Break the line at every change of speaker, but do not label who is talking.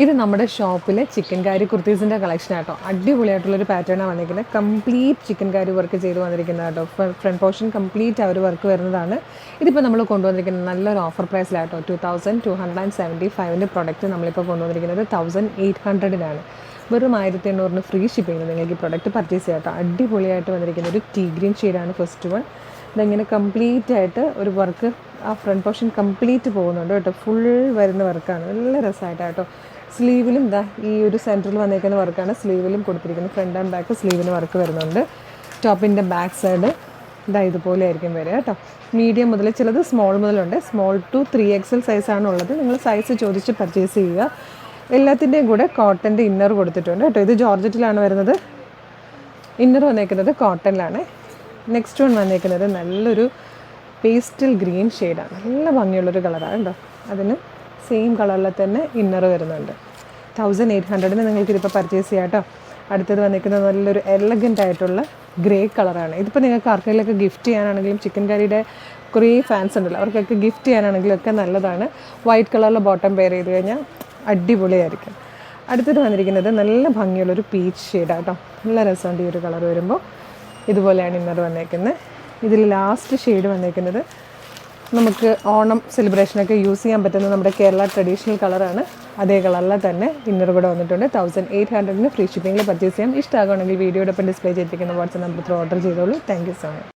ഇത് നമ്മുടെ ഷോപ്പിലെ ചിക്കൻ കാരി കുർത്തീസിൻ്റെ കളക്ഷൻ ആട്ടോ. അടിപൊളിയായിട്ടുള്ളൊരു പാറ്റേണാണ് വന്നിരിക്കുന്നത്. കംപ്ലീറ്റ് ചിക്കൻ കാരി വർക്ക് ചെയ്ത് വന്നിരിക്കുന്നത് കേട്ടോ. ഫ്രണ്ട് പോർഷൻ കംപ്ലീറ്റ് ആ ഒരു വർക്ക് വരുന്നതാണ്. ഇതിപ്പോൾ നമ്മൾ കൊണ്ടുവന്നിരിക്കുന്നത് നല്ലൊരു ഓഫർ പ്രൈസിലാട്ടോ. 2275 പ്രൊഡക്റ്റ് നമ്മളിപ്പോൾ കൊണ്ടുവന്നിരിക്കുന്നത് 1800-നാണ്. വെറും 1800 ഫ്രീ ഷിപ്പിങ്ങിന് നിങ്ങൾക്ക് ഈ പ്രൊഡക്റ്റ് പർച്ചേസ് ചെയ്യാം കേട്ടോ. അടിപൊളിയായിട്ട് വന്നിരിക്കുന്ന ഒരു ടീ ഗ്രീൻ ഷെയ്ഡാണ് ഫസ്റ്റ് വൺ. ഇതെങ്ങനെ കംപ്ലീറ്റ് ആയിട്ട് ഒരു വർക്ക് ആ ഫ്രണ്ട് പോർഷൻ കംപ്ലീറ്റ് പോകുന്നുണ്ട് കേട്ടോ. ഫുൾ വരുന്ന വർക്കാണ്. നല്ല രസമായിട്ടാട്ടോ. സ്ലീവിലും ഇതാ ഈ ഒരു സെൻറ്ററിൽ വന്നേക്കുന്ന വർക്കാണ് സ്ലീവിലും കൊടുത്തിരിക്കുന്നത്. ഫ്രണ്ട് ആൻഡ് ബാക്ക് സ്ലീവിന് വർക്ക് വരുന്നുണ്ട്. ടോപ്പിൻ്റെ ബാക്ക് സൈഡ് ഇതാ ഇതുപോലെ ആയിരിക്കും വരിക കേട്ടോ. മീഡിയം മുതൽ ചിലത് സ്മോൾ മുതലുണ്ട്. സ്മോൾ ടു 3XL സൈസാണ് ഉള്ളത്. നിങ്ങൾ സൈസ് ചോദിച്ച് പർച്ചേസ് ചെയ്യുക. എല്ലാത്തിൻ്റെയും കൂടെ കോട്ടൻ്റെ ഇന്നർ കൊടുത്തിട്ടുണ്ട് കേട്ടോ. ഇത് ജോർജറ്റിലാണ് വരുന്നത്. ഇന്നർ വന്നേക്കുന്നത് കോട്ടണിലാണ്. നെക്സ്റ്റ് വൺ വന്നേക്കുന്നത് നല്ലൊരു പേസ്റ്റൽ ഗ്രീൻ ഷെയ്ഡാണ്. നല്ല ഭംഗിയുള്ളൊരു കളറാണ് കേട്ടോ. അതിന് സെയിം കളറിൽ തന്നെ ഇന്നർ വരുന്നുണ്ട്. 1800-ന് നിങ്ങൾക്കിതിപ്പോൾ പർച്ചേസ് ചെയ്യാം കേട്ടോ. അടുത്തത് വന്നിരിക്കുന്നത് നല്ലൊരു എലഗൻ്റ് ആയിട്ടുള്ള ഗ്രേ കളറാണ്. ഇതിപ്പോൾ നിങ്ങൾക്ക് ആർക്കെങ്കിലുമൊക്കെ ഗിഫ്റ്റ് ചെയ്യാനാണെങ്കിലും ചിക്കൻ കറിയുടെ കുറേ ഫാൻസ് ഉണ്ടല്ലോ, അവർക്കൊക്കെ ഗിഫ്റ്റ് ചെയ്യാനാണെങ്കിലും ഒക്കെ നല്ലതാണ്. വൈറ്റ് കളറിലെ ബോട്ടം പെയർ ചെയ്ത് കഴിഞ്ഞാൽ അടിപൊളിയായിരിക്കും. അടുത്തത് വന്നിരിക്കുന്നത് നല്ല ഭംഗിയുള്ളൊരു പീച്ച് ഷെയ്ഡാണ് കേട്ടോ. നല്ല രസമുണ്ട് ഈ ഒരു കളർ വരുമ്പോൾ. ഇതുപോലെയാണ് ഇന്നർ വന്നേക്കുന്നത്. ഇതിൽ ലാസ്റ്റ് ഷെയ്ഡ് വന്നേക്കുന്നത് നമുക്ക് ഓണം സെലിബ്രേഷനൊക്കെ യൂസ് ചെയ്യാൻ പറ്റുന്ന നമ്മുടെ കേരള ട്രഡീഷണൽ കളറാണ്. അതേ കളറിൽ തന്നെ ഇന്നർ കൂടെ വന്നിട്ടുണ്ട്. 1800-ന് ഫ്രീ ഷിപ്പിങ്ങിൽ പർച്ചേസ് ചെയ്യാം. ഇഷ്ടമാകുകയാണെങ്കിൽ വീഡിയോടൊപ്പം ഡിസ്പ്ലേ ചെയ്തിരിക്കുന്ന വാട്സ്ആപ്പ് നമ്പർ ഓർഡർ ചെയ്തോളൂ. Thank you so much.